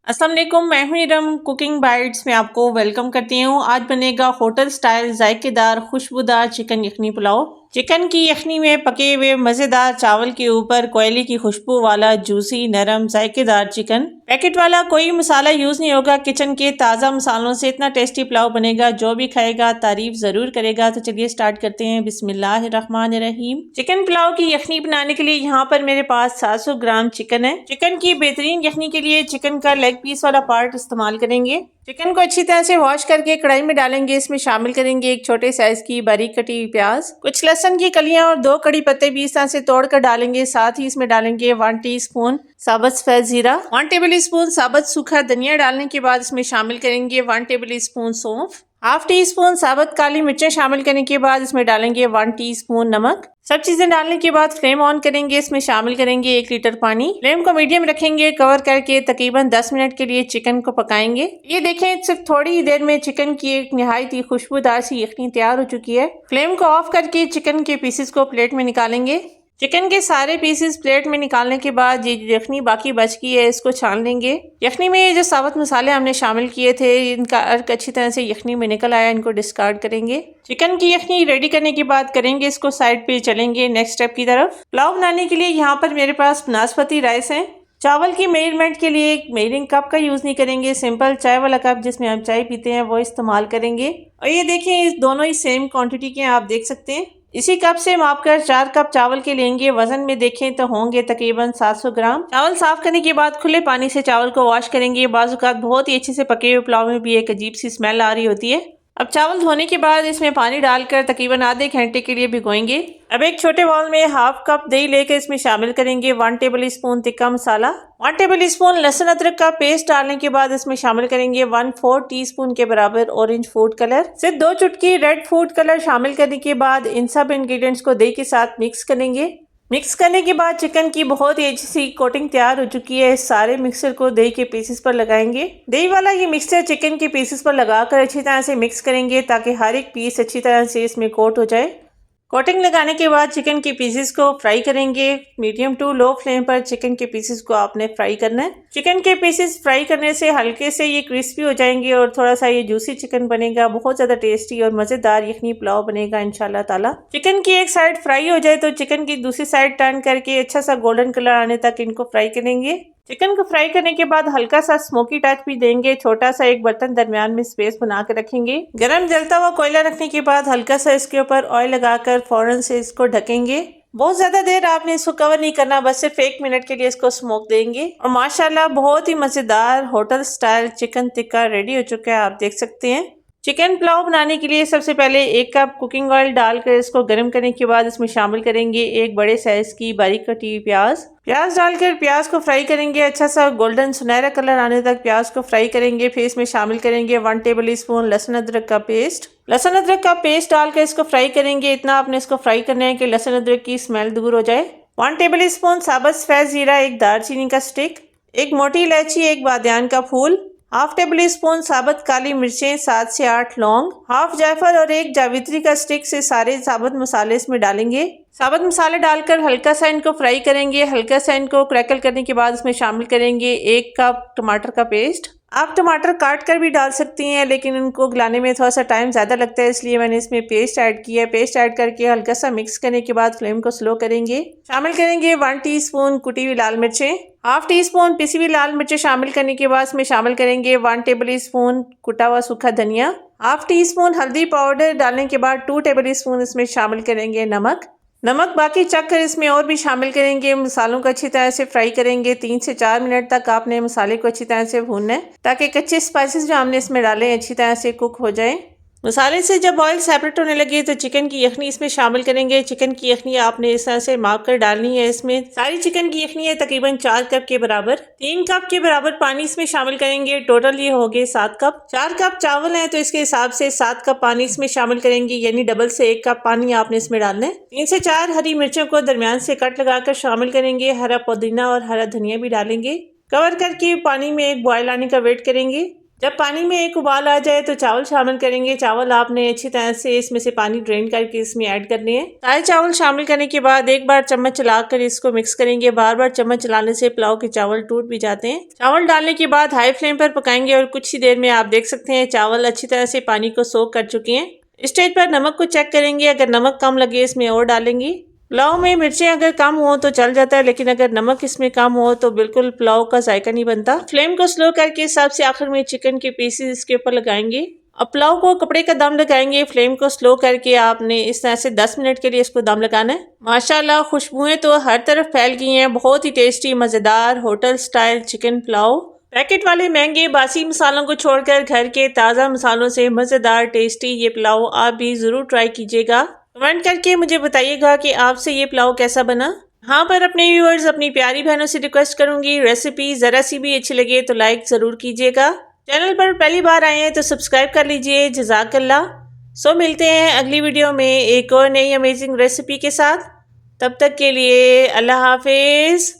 अस्सलाम वालेकुम, मैं हूं इरम। कुकिंग बाइट्स में आपको वेलकम करती हूं। आज बनेगा होटल स्टाइल जायकेदार खुशबूदार चिकन यखनी पुलाव। चिकन की यखनी में पके हुए मज़ेदार चावल के ऊपर कोयले की खुशबू वाला जूसी नरम जायकेदार चिकन। पैकेट वाला कोई मसाला यूज़ नहीं होगा, किचन के ताज़ा मसालों से इतना टेस्टी पुलाव बनेगा, जो भी खाएगा तारीफ ज़रूर करेगा। तो चलिए स्टार्ट करते हैं। बिस्मिल्लाहिर्रहमानिर्रहीम। चिकन पुलाव की यखनी बनाने के लिए यहाँ पर मेरे पास 700 ग्राम चिकन है। चिकन की बेहतरीन यखनी के लिए चिकन का लेग पीस वाला पार्ट इस्तेमाल करेंगे। चिकन को अच्छी तरह से वॉश करके कढ़ाई में डालेंगे। इसमें शामिल करेंगे एक छोटे साइज की बारीक कटी हुई प्याज, कुछ लहसुन की कलियां और 2 कड़ी पत्ते भी इस तरह से तोड़कर डालेंगे। साथ ही इसमें डालेंगे 1 टीस्पून साबुत सफेद जीरा, 1 टेबल स्पून साबुत सूखा धनिया। डालने के बाद इसमें शामिल करेंगे 1 टेबल स्पून सौंफ, हाफ टी स्पून साबुत काली मिर्चें। शामिल करने के बाद इसमें डालेंगे 1 टीस्पून नमक। सब चीजें डालने के बाद फ्लेम ऑन करेंगे। इसमें शामिल करेंगे 1 लीटर पानी। फ्लेम को मीडियम रखेंगे। कवर करके तकरीबन 10 मिनट के लिए चिकन को पकाएंगे। ये देखें, सिर्फ थोड़ी ही देर में चिकन की एक निहायत ही खुशबूदार सी यखनी तैयार हो चुकी है। फ्लेम को ऑफ करके चिकन के पीसेस को प्लेट में निकालेंगे। चिकन के सारे पीसेस प्लेट में निकालने के बाद ये यखनी बाकी बच गई है, इसको छान लेंगे। यखनी में ये जो साबुत मसाले हमने शामिल किए थे, इनका अर्क अच्छी तरह से यखनी में निकल आया, इनको डिस्कार्ड करेंगे। चिकन की यखनी रेडी करने के बाद करेंगे इसको साइड पे, चलेंगे नेक्स्ट स्टेप की तरफ। पुलाव बनाने के लिए यहाँ पर मेरे पास नाशपाती राइस है। चावल की मेजरमेंट के लिए एक मेजरिंग कप का यूज़ नहीं करेंगे, सिंपल चाय वाला कप जिसमें हम चाय पीते हैं वो इस्तेमाल करेंगे। और ये देखें, दोनों ही सेम क्वांटिटी के हैं, आप देख सकते हैं। इसी कप से मापकर 4 कप चावल के लेंगे। वजन में देखें तो होंगे तकरीबन 700 ग्राम। चावल साफ करने के बाद खुले पानी से चावल को वॉश करेंगे। बाजुकात बहुत ही अच्छे से पके हुए पुलाव में भी एक अजीब सी स्मेल आ रही होती है। अब चावल धोने के बाद इसमें पानी डालकर तकरीबन आधे घंटे के लिए भिगोएंगे। अब एक छोटे बाउल में हाफ कप दही लेकर इसमें शामिल करेंगे 1 टेबल स्पून तिक्का मसाला, 1 टेबल स्पून लहसुन अदरक का पेस्ट। डालने के बाद इसमें शामिल करेंगे 1/4 टीस्पून के बराबर ऑरेंज फूड कलर, सिर्फ 2 चुटकी रेड फूड कलर। शामिल करने के बाद इन सब इंग्रेडिएंट्स को दही के साथ मिक्स करेंगे। मिक्स करने के बाद चिकन की बहुत ही अच्छी सी कोटिंग तैयार हो चुकी है। इस सारे मिक्सर को दही के पीसेस पर लगाएंगे। दही वाला ये मिक्सचर चिकन के पीसेस पर लगाकर अच्छी तरह से मिक्स करेंगे ताकि हर एक पीस अच्छी तरह से इसमें कोट हो जाए। कोटिंग लगाने के बाद चिकन के पीसेस को फ्राई करेंगे। मीडियम टू लो फ्लेम पर चिकन के पीसेस को आपने फ्राई करना है। चिकन के पीसेस फ्राई करने से हल्के से ये क्रिस्पी हो जाएंगे और थोड़ा सा ये जूसी चिकन बनेगा। बहुत ज़्यादा टेस्टी और मज़ेदार यखनी पुलाव बनेगा इंशाल्लाह ताला। चिकन की एक साइड फ्राई हो जाए तो चिकन की दूसरी साइड टर्न करके अच्छा सा गोल्डन कलर आने तक इनको फ्राई करेंगे। चिकन को फ्राई करने के बाद हल्का सा स्मोकी टच भी देंगे। छोटा सा एक बर्तन दरमियान में स्पेस बना के रखेंगे। गरम जलता हुआ कोयला रखने के बाद हल्का सा इसके ऊपर ऑयल लगाकर फौरन से इसको ढकेंगे। बहुत ज्यादा देर आपने इसको कवर नहीं करना, बस सिर्फ 1 मिनट के लिए इसको स्मोक देंगे। और माशाल्लाह बहुत ही मजेदार hotel style chicken tikka ready हो चुका है, आप देख सकते हैं। चिकन पुलाव बनाने के लिए सबसे पहले 1 कप कुकिंग ऑयल डालकर इसको गर्म करने के बाद इसमें शामिल करेंगे एक बड़े साइज की बारीक कटी हुई प्याज। प्याज डालकर प्याज को फ्राई करेंगे। अच्छा सा गोल्डन सुनहरा कलर आने तक प्याज को फ्राई करेंगे। फिर इसमें शामिल करेंगे 1 टेबल स्पून लहसुन अदरक का पेस्ट। लहसुन अदरक का पेस्ट डालकर इसको फ्राई करेंगे। इतना आपने इसको फ्राई करना है कि लहसुन अदरक की स्मेल दूर हो जाए। 1 टेबल स्पून साबुत सफेद जीरा, एक दालचीनी का स्टिक, एक मोटी इलायची, एक बादियान का फूल, हाफ टेबल स्पून साबुत काली मिर्चें, 7 से 8 लौंग, हाफ जायफल और एक जावित्री का स्टिक से सारे साबुत मसाले इसमें डालेंगे। साबुत मसाले डालकर हल्का सा इनको फ्राई करेंगे। हल्का सा इनको क्रैकल करने के बाद इसमें शामिल करेंगे 1 कप टमाटर का पेस्ट। आप टमाटर काट कर भी डाल सकती हैं, लेकिन इनको गलाने में थोड़ा सा टाइम ज़्यादा लगता है, इसलिए मैंने इसमें पेस्ट ऐड किया है। पेस्ट ऐड करके हल्का सा मिक्स करने के बाद फ्लेम को स्लो करेंगे। शामिल करेंगे 1 टीस्पून कुटी हुई लाल मिर्चें, हाफ टी स्पून पिसी हुई लाल मिर्चें। शामिल करने के बाद इसमें शामिल करेंगे 1 टेबल स्पून कुटा हुआ सूखा धनिया, हाफ टी स्पून हल्दी पाउडर। डालने के बाद 2 टेबल स्पून इसमें शामिल करेंगे नमक बाकी चख कर इसमें और भी शामिल करेंगे। मसालों को अच्छी तरह से फ्राई करेंगे। 3 से 4 मिनट तक आपने मसाले को अच्छी तरह से भूनना है ताकि कच्चे स्पाइसेस जो हमने इसमें डाले अच्छी तरह से कुक हो जाए। मसाले से जब ऑयल सेपरेट होने लगे तो चिकन की यखनी इसमें शामिल करेंगे। चिकन की यखनी आपने इस तरह से माप कर डालनी है। इसमें सारी चिकन की यखनी है तकरीबन 4 कप के बराबर। 3 कप के बराबर पानी इसमें शामिल करेंगे। टोटल ये हो गए 7 कप। 4 कप चावल है तो इसके हिसाब से 7 कप पानी इसमें शामिल करेंगे, यानी डबल से 1 कप पानी आपने इसमें डालना है। 3 से 4 हरी मिर्चों को दरमियान से कट लगाकर शामिल करेंगे। हरा पुदीना और हरा धनिया भी डालेंगे। कवर करके पानी में एक बॉयल आने का वेट करेंगे। जब पानी में एक उबाल आ जाए तो चावल शामिल करेंगे। चावल आपने अच्छी तरह से इसमें से पानी ड्रेन करके इसमें ऐड करने हैं। सारे चावल शामिल करने के बाद एक बार चम्मच चलाकर इसको मिक्स करेंगे। बार बार चम्मच चलाने से पुलाव के चावल टूट भी जाते हैं। चावल डालने के बाद हाई फ्लेम पर पकाएंगे और कुछ ही देर में आप देख सकते हैं चावल अच्छी तरह से पानी को सोख कर चुके हैं। स्टेज पर नमक को चेक करेंगे, अगर नमक कम लगे इसमें और डालेंगे। पुलाव में मिर्चें अगर कम हो तो चल जाता है, लेकिन अगर नमक इसमें कम हो तो बिल्कुल पुलाव का जायका नहीं बनता। फ्लेम को स्लो करके सबसे आखिर में चिकन के पीसेस इसके ऊपर लगाएंगे। अब पुलाव को कपड़े का दम लगाएंगे। फ्लेम को स्लो करके आपने इस तरह से 10 मिनट के लिए इसको दम लगाना है। माशाल्लाह खुशबुएं तो हर तरफ फैल गई हैं। बहुत ही टेस्टी मज़ेदार hotel style chicken pulao. Packet वाले महंगे बासी मसालों को छोड़कर घर के ताज़ा मसालों से मज़ेदार टेस्टी ये पुलाव आप भी ज़रूर ट्राई कीजिएगा। कमेंट करके मुझे बताइएगा कि आपसे ये पुलाव कैसा बना। यहाँ पर अपने व्यूअर्स, अपनी प्यारी बहनों से रिक्वेस्ट करूंगी, रेसिपी ज़रा सी भी अच्छी लगे तो लाइक ज़रूर कीजिएगा। चैनल पर पहली बार आए हैं तो सब्सक्राइब कर लीजिए। जज़ाकल्लाह। सो मिलते हैं अगली वीडियो में एक और नई अमेजिंग रेसिपी के साथ। तब तक के लिए अल्लाह हाफिज़।